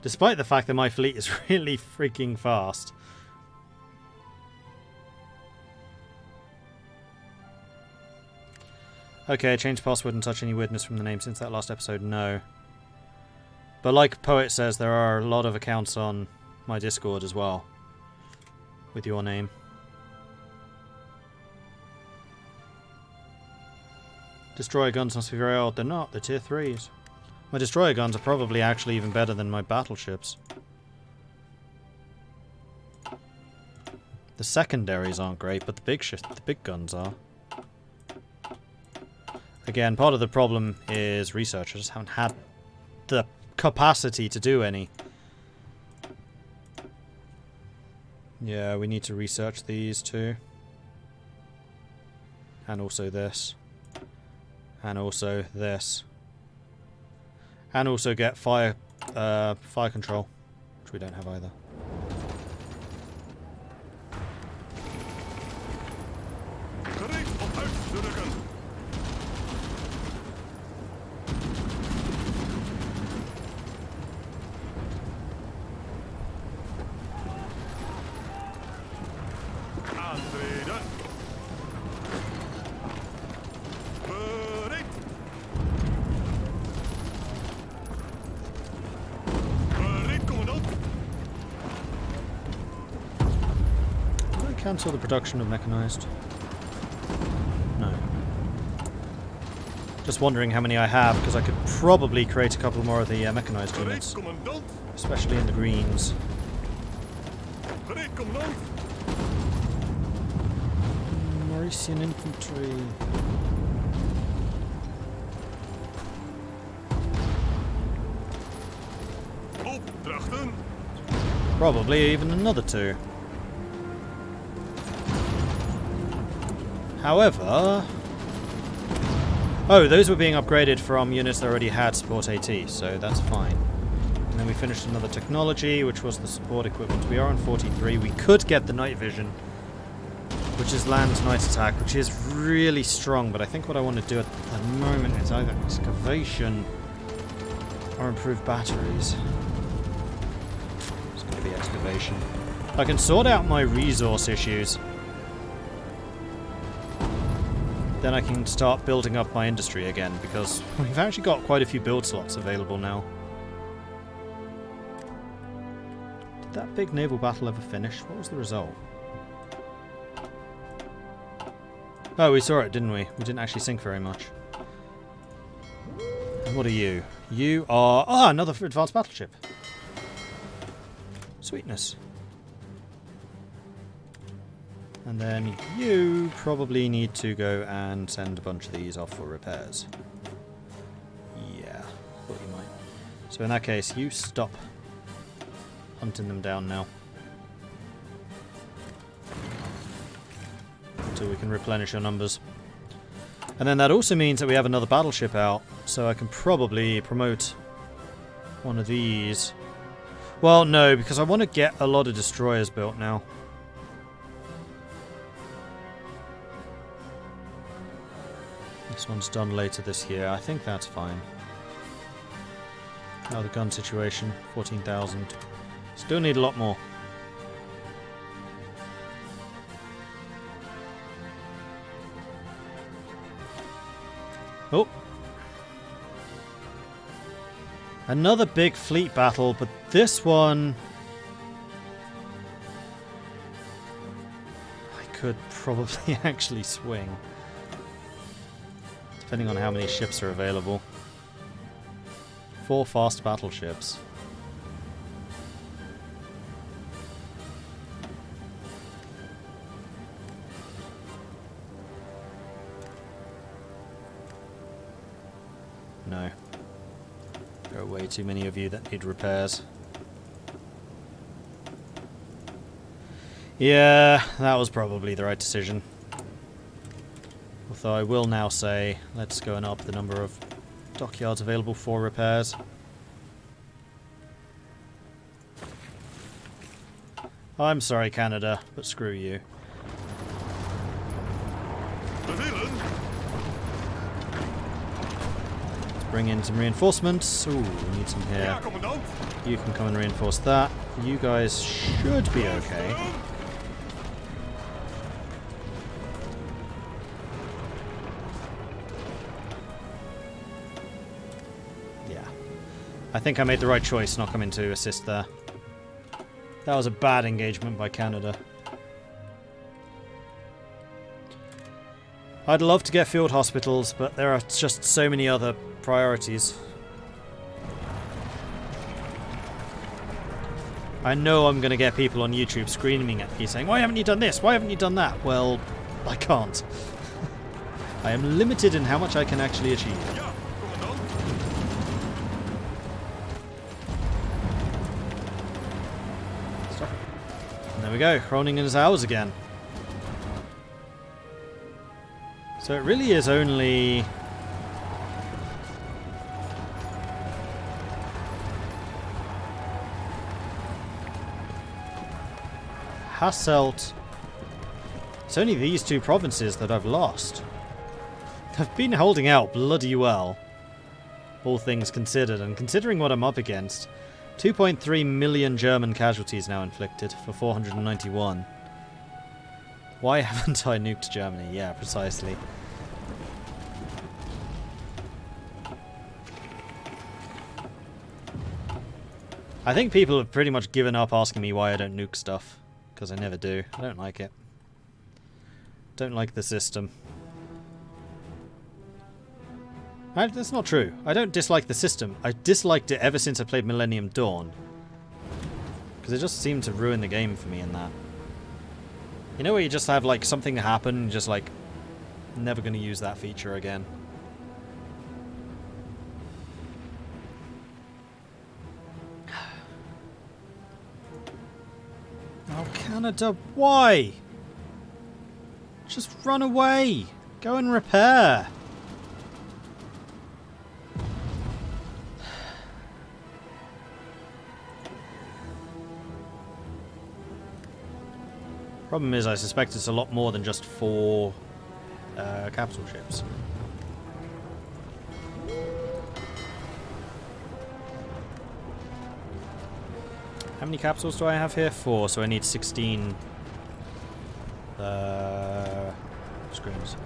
Despite the fact that my fleet is really freaking fast. Okay, change password and touch any weirdness from the name since that last episode. No. But like Poet says, there are a lot of accounts on my Discord as well. With your name. Destroyer guns must be very old. They're not. They're tier 3s. My destroyer guns are probably actually even better than my battleships. The secondaries aren't great, but the big guns are. Again, part of the problem is research. I just haven't had the capacity to do any. Yeah, we need to research these too. And also this. And also this. And also get fire control, which we don't have either. Cancel the production of mechanized. No. Just wondering how many I have, because I could probably create a couple more of the mechanized units. Especially in the greens. Mauritian infantry. Probably even another 2. However... Oh, those were being upgraded from units that already had support AT, so that's fine. And then we finished another technology, which was the support equipment. We are on 43. We could get the night vision, which is land night attack, which is really strong, but I think what I want to do at the moment is either excavation or improve batteries. It's going to be excavation. I can sort out my resource issues. Then I can start building up my industry again, because we've actually got quite a few build slots available now. Did that big naval battle ever finish? What was the result? Oh, we saw it, didn't we? We didn't actually sink very much. And what are you? You are... Ah, another advanced battleship. Sweetness. And then you probably need to go and send a bunch of these off for repairs. Yeah, thought you might. So in that case, you stop hunting them down now. Until we can replenish your numbers. And then that also means that we have another battleship out, so I can probably promote one of these. Well, no, because I want to get a lot of destroyers built now. This one's done later this year. I think that's fine. Now the gun situation, 14,000. Still need a lot more. Oh. Another big fleet battle, but this one... I could probably actually swing. Depending on how many ships are available. 4 fast battleships. No. There are way too many of you that need repairs. Yeah, that was probably the right decision. Although I will now say, let's go and up the number of dockyards available for repairs. I'm sorry, Canada, but screw you. bring in some reinforcements. Ooh, we need some here. You can come and reinforce that. You guys should be okay. Yeah. I think I made the right choice not coming to assist there. That was a bad engagement by Canada. I'd love to get field hospitals, but there are just so many other priorities. I know I'm going to get people on YouTube screaming at me saying, "Why haven't you done this? Why haven't you done that?" Well, I can't. I am limited in how much I can actually achieve. And there we go, Groningen's ours again. So it really is only... Hasselt. It's only these two provinces that I've lost. I've been holding out bloody well, all things considered, and considering what I'm up against. 2.3 million German casualties now inflicted for 491. Why haven't I nuked Germany? Yeah, precisely. I think people have pretty much given up asking me why I don't nuke stuff. Because I never do. I don't like it. Don't like the system. That's not true. I don't dislike the system. I disliked it ever since I played Millennium Dawn. Because it just seemed to ruin the game for me in that. You know where you just have like something happen and just like never going to use that feature again. Oh, Canada, why? Just run away. Go and repair. Problem is, I suspect it's a lot more than just 4 capital ships. How many capitals do I have here? 4, so I need 16 screens.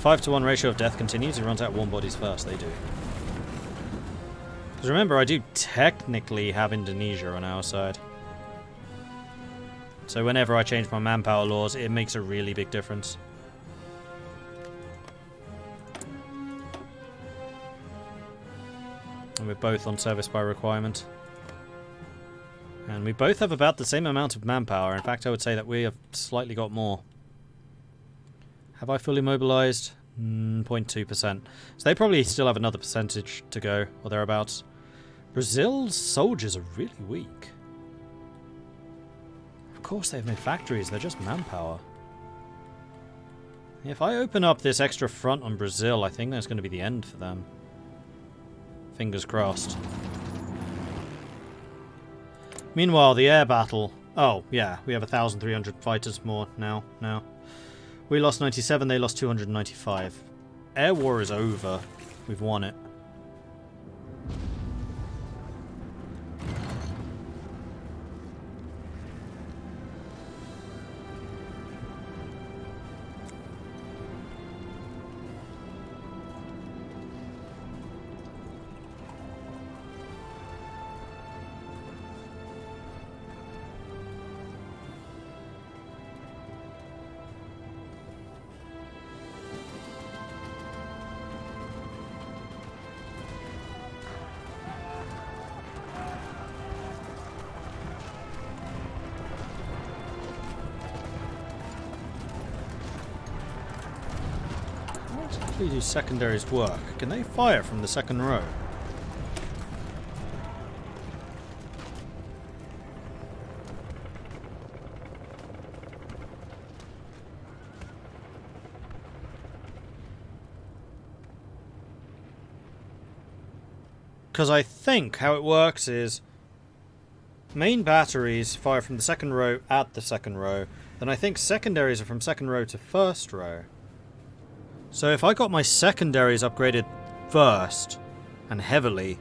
5-to-1 ratio of death continues. It runs out warm bodies first. They do. Because remember, I do technically have Indonesia on our side. So whenever I change my manpower laws, it makes a really big difference. And we're both on service by requirement. And we both have about the same amount of manpower. In fact, I would say that we have slightly got more. Have I fully mobilized? 0.2%. So they probably still have another percentage to go, or thereabouts. Brazil's soldiers are really weak. Of course they've no factories, they're just manpower. If I open up this extra front on Brazil, I think that's going to be the end for them. Fingers crossed. Meanwhile, the air battle... Oh, yeah, we have 1,300 fighters more now. We lost 97, they lost 295. Air war is over. We've won it. How do secondaries work? Can they fire from the second row? Because I think how it works is main batteries fire from the second row at the second row, then I think secondaries are from second row to first row. So if I got my secondaries upgraded first, and heavily,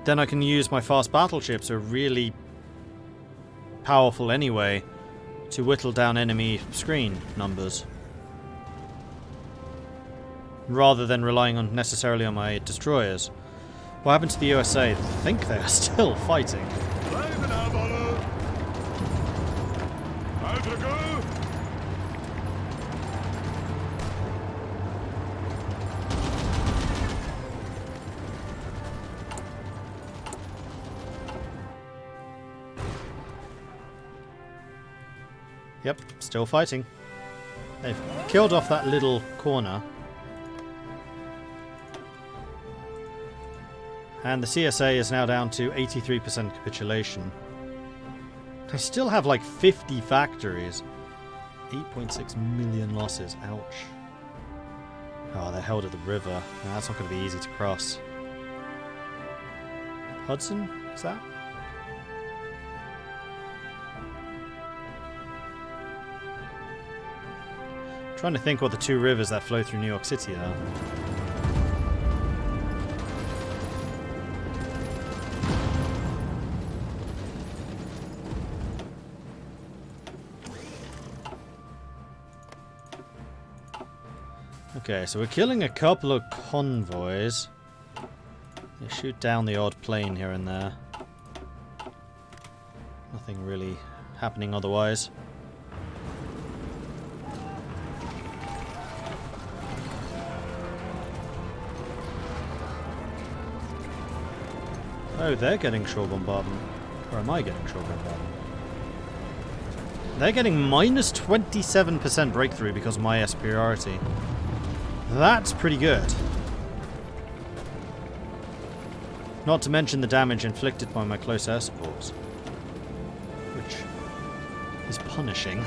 then I can use my fast battleships, are really powerful anyway, to whittle down enemy screen numbers. Rather than relying on necessarily on my destroyers. What happened to the USA? I think they are still fighting. Yep, still fighting. They've killed off that little corner. And the CSA is now down to 83% capitulation. They still have like 50 factories. 8.6 million losses. Ouch. Oh, they're held at the river. No, that's not going to be easy to cross. Hudson? Is that? Trying to think what the two rivers that flow through New York City are. Okay, so we're killing a couple of convoys. They shoot down the odd plane here and there. Nothing really happening otherwise. Oh, they're getting shore bombardment. Or am I getting shore bombardment? They're getting minus 27% breakthrough because of my superiority. That's pretty good. Not to mention the damage inflicted by my close air supports. Which is punishing.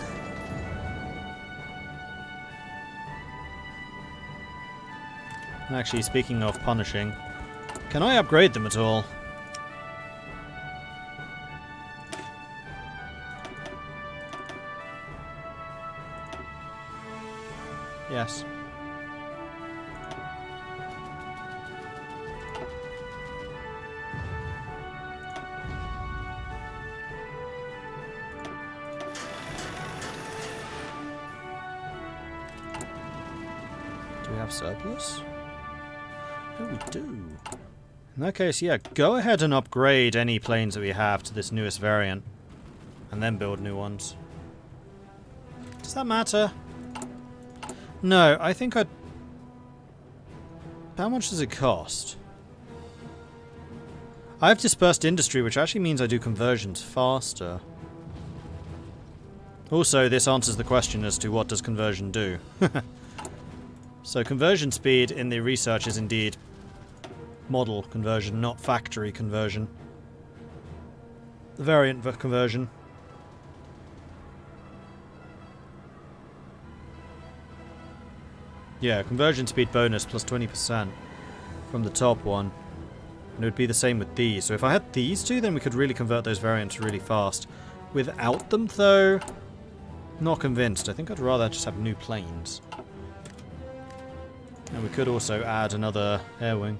Actually, speaking of punishing, can I upgrade them at all? Yes. Do we have surplus? Oh, we do. In that case, yeah, go ahead and upgrade any planes that we have to this newest variant. And then build new ones. Does that matter? No, I think I'd... How much does it cost? I have dispersed industry, which actually means I do conversions faster. Also, this answers the question as to what does conversion do. So conversion speed in the research is indeed model conversion, not factory conversion. The variant conversion. Yeah, conversion speed bonus plus 20% from the top one. And it would be the same with these. So if I had these two, then we could really convert those variants really fast. Without them, though, not convinced. I think I'd rather just have new planes. And we could also add another air wing.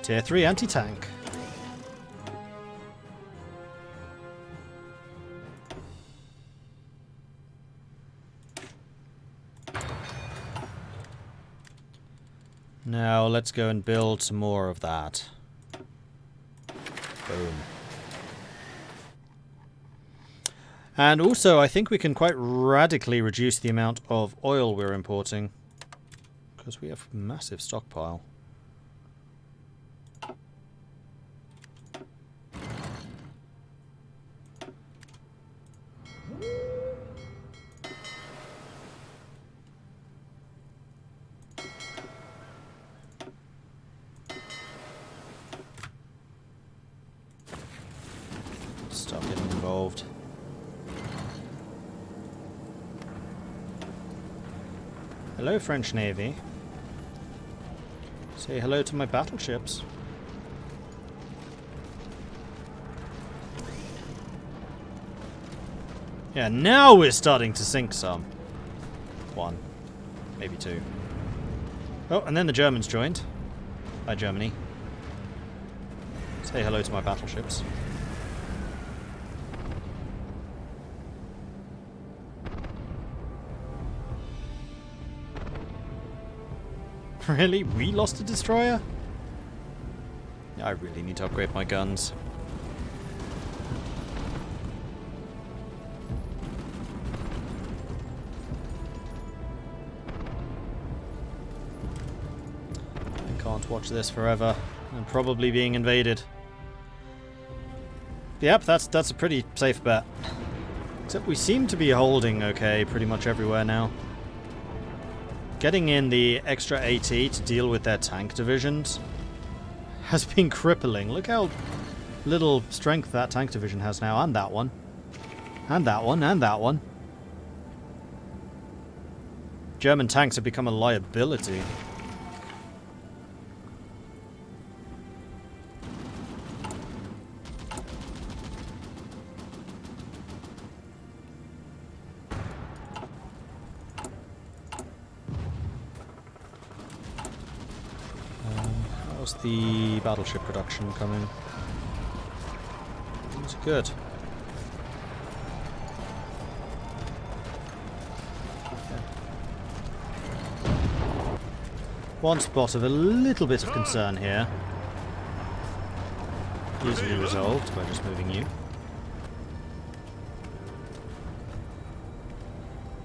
Tier 3 anti-tank. Now let's go and build some more of that. Boom. And also, I think we can quite radically reduce the amount of oil we're importing. Because we have a massive stockpile. Hello, French Navy. Say hello to my battleships. Yeah, now we're starting to sink some. One. Maybe two. Oh, and then the Germans joined. Hi, Germany. Say hello to my battleships. Really? We lost a destroyer? I really need to upgrade my guns. I can't watch this forever. I'm probably being invaded. Yep, that's a pretty safe bet. Except we seem to be holding okay pretty much everywhere now. Getting in the extra AT to deal with their tank divisions has been crippling. Look how little strength that tank division has now, and that one. And that one, and that one. German tanks have become a liability. How's the battleship production coming? It's good. One spot of a little bit of concern here. Easily resolved by just moving you.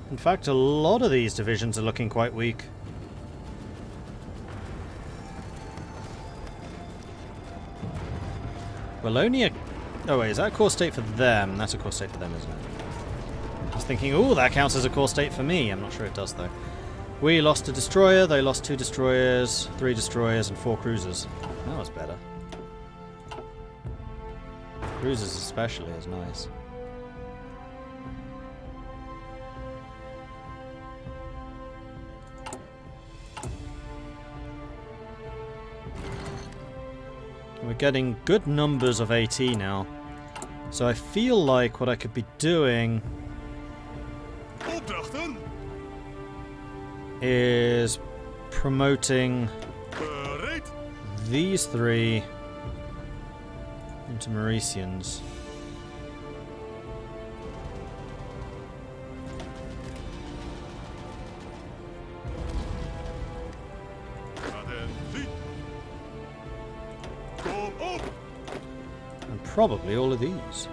In fact, a lot of these divisions are looking quite weak. Wallonia... Oh wait, is that a core state for them? That's a core state for them, isn't it? I was thinking, ooh, that counts as a core state for me. I'm not sure it does, though. We lost a destroyer, they lost 2 destroyers, 3 destroyers, and 4 cruisers. That was better. Cruisers especially is nice. We're getting good numbers of AT now. So I feel like what I could be doing is promoting these 3 into Mauritians. And probably all of these.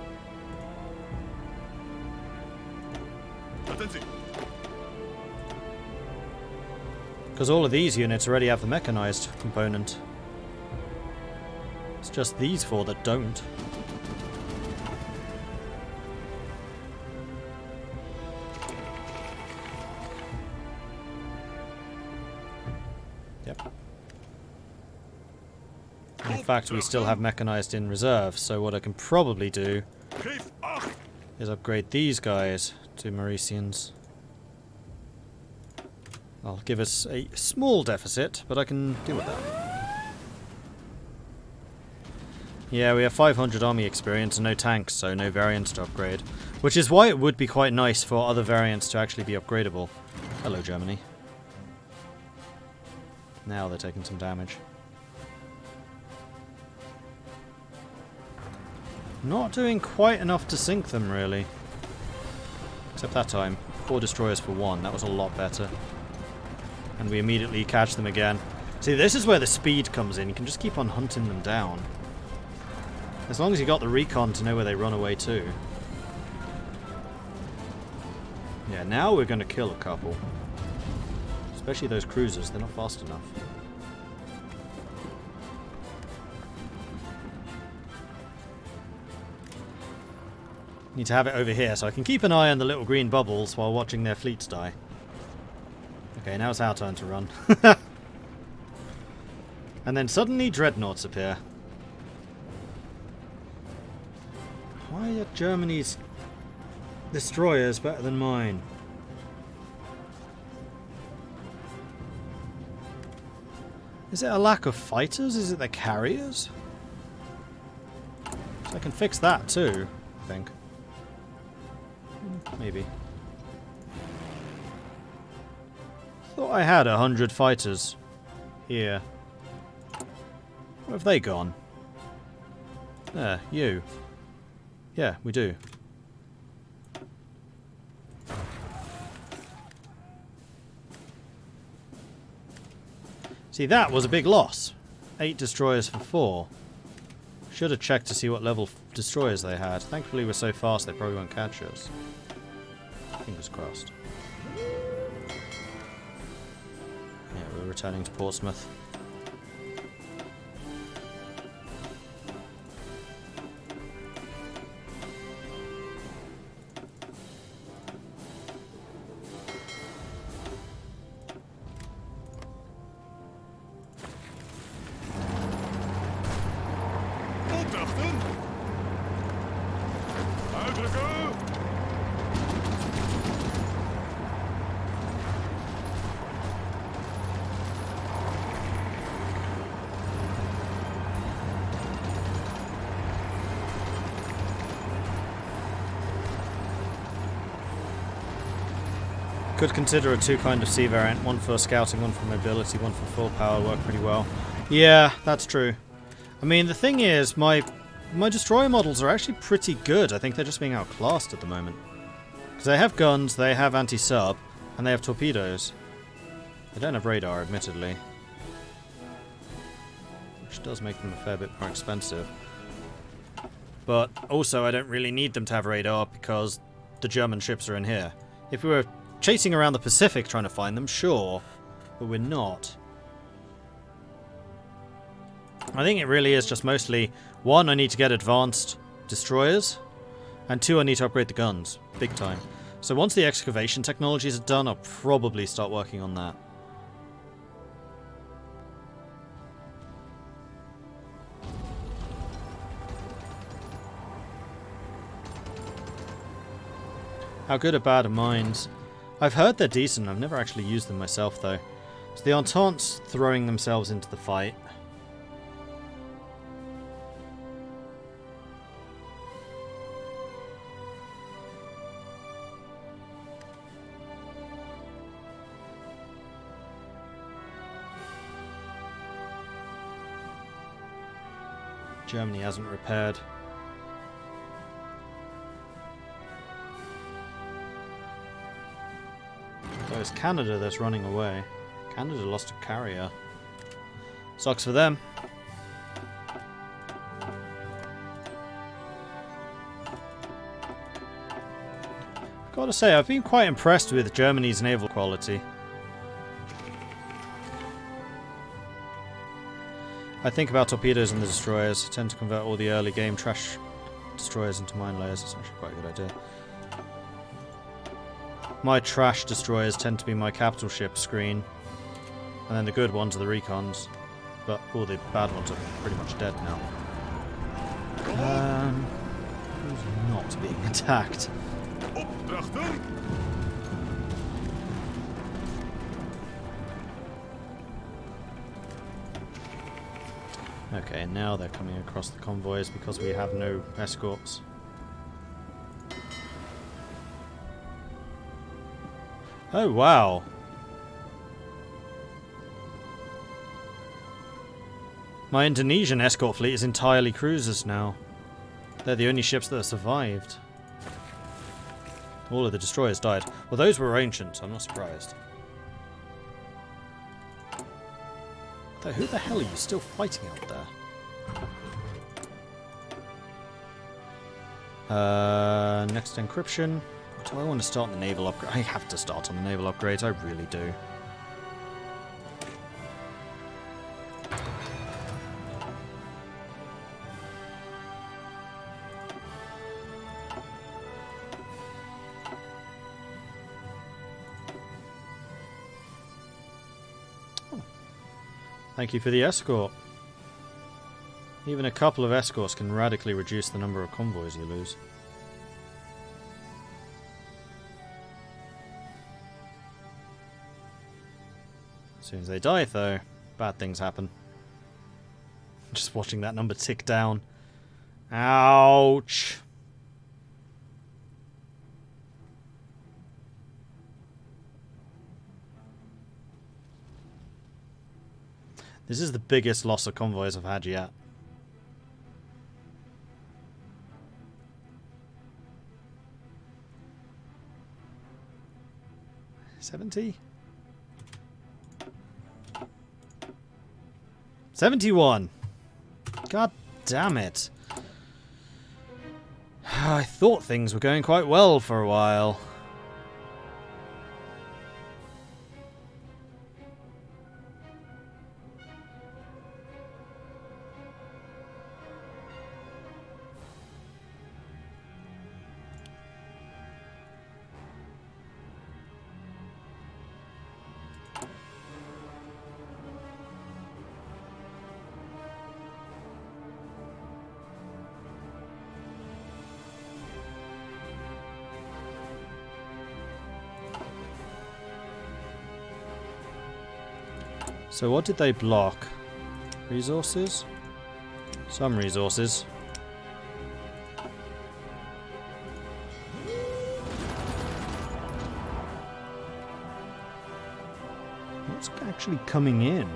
Because all of these units already have the mechanized component. It's just these 4 that don't. Yep. In fact, we still have mechanized in reserve, so what I can probably do is upgrade these guys to Mauritians. I'll give us a small deficit, but I can deal with that. Yeah, we have 500 army experience and no tanks, so no variants to upgrade. Which is why it would be quite nice for other variants to actually be upgradable. Hello, Germany. Now they're taking some damage. Not doing quite enough to sink them, really. Except that time. 4 destroyers for 1. That was a lot better. And we immediately catch them again. See, this is where the speed comes in. You can just keep on hunting them down. As long as you got the recon to know where they run away to. Yeah, now we're going to kill a couple. Especially those cruisers. They're not fast enough. Need to have it over here so I can keep an eye on the little green bubbles while watching their fleets die. Okay, now it's our turn to run. And then suddenly dreadnoughts appear. Why are Germany's destroyers better than mine? Is it a lack of fighters? Is it the carriers? So I can fix that too, I think. Maybe. Thought I had 100 fighters here. Where have they gone? There, you. Yeah, we do. See, that was a big loss. 8 destroyers for 4. Should have checked to see what level destroyers they had. Thankfully we're so fast they probably won't catch us. Fingers crossed. Yeah, we're returning to Portsmouth. Could consider a 2 kind of sea variant, one for scouting, one for mobility, one for full power, work pretty well. Yeah, that's true. I mean, the thing is, my destroyer models are actually pretty good. I think they're just being outclassed at the moment. Because they have guns, they have anti-sub, and they have torpedoes. They don't have radar, admittedly. Which does make them a fair bit more expensive. But also, I don't really need them to have radar because the German ships are in here. If we were chasing around the Pacific trying to find them, sure, but we're not. I think it really is just mostly, 1, I need to get advanced destroyers, and 2, I need to upgrade the guns, big time. So once the excavation technologies are done, I'll probably start working on that. How good or bad are mines? I've heard they're decent. I've never actually used them myself, though. So the Entente's throwing themselves into the fight. Germany hasn't repaired. So it's Canada that's running away. Canada lost a carrier. Sucks for them. Gotta say, I've been quite impressed with Germany's naval quality. I think about torpedoes and the destroyers. I tend to convert all the early game trash destroyers into mine layers. That's actually quite a good idea. My trash destroyers tend to be my capital ship screen. And then the good ones are the recons. But all the bad ones are pretty much dead now. Who's not being attacked? Okay, now they're coming across the convoys because we have no escorts. Oh, wow. My Indonesian escort fleet is entirely cruisers now. They're the only ships that have survived. All of the destroyers died. Well, those were ancient, so I'm not surprised. Though, who the hell are you still fighting out there? Next encryption. Do I want to start on the naval upgrade? I have to start on the naval upgrades, I really do. Thank you for the escort. Even a couple of escorts can radically reduce the number of convoys you lose. As soon as they die, though, bad things happen. Just watching that number tick down. Ouch. This is the biggest loss of convoys I've had yet. $70? 71. God damn it. I thought things were going quite well for a while. So what did they block? Resources? Some resources. What's actually coming in?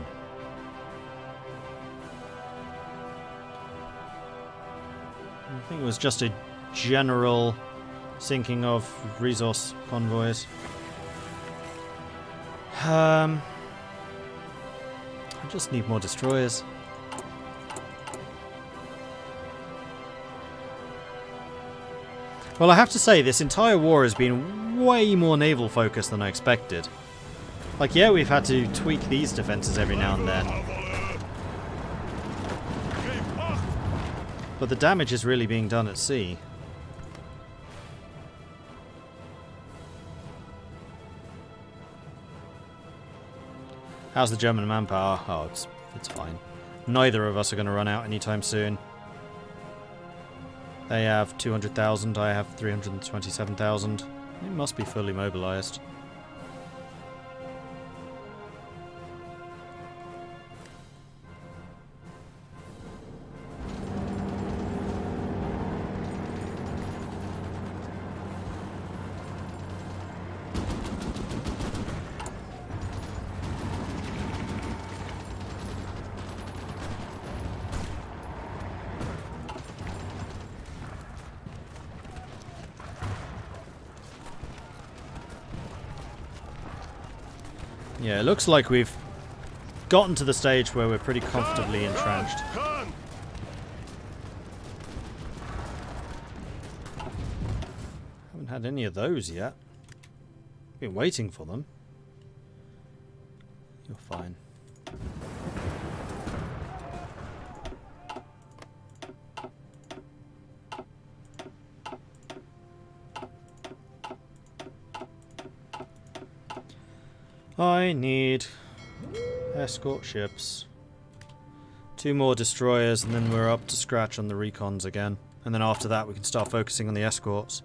I think it was just a general sinking of resource convoys. I just need more destroyers. Well, I have to say, this entire war has been way more naval focused than I expected. Like, yeah, we've had to tweak these defenses every now and then. But the damage is really being done at sea. How's the German manpower? Oh, it's fine. Neither of us are going to run out anytime soon. They have 200,000, I have 327,000. It must be fully mobilized. Yeah, it looks like we've gotten to the stage where we're pretty comfortably entrenched. Haven't had any of those yet. Been waiting for them. You're fine. I need escort ships. 2 more destroyers and then we're up to scratch on the recons again. And then after that we can start focusing on the escorts.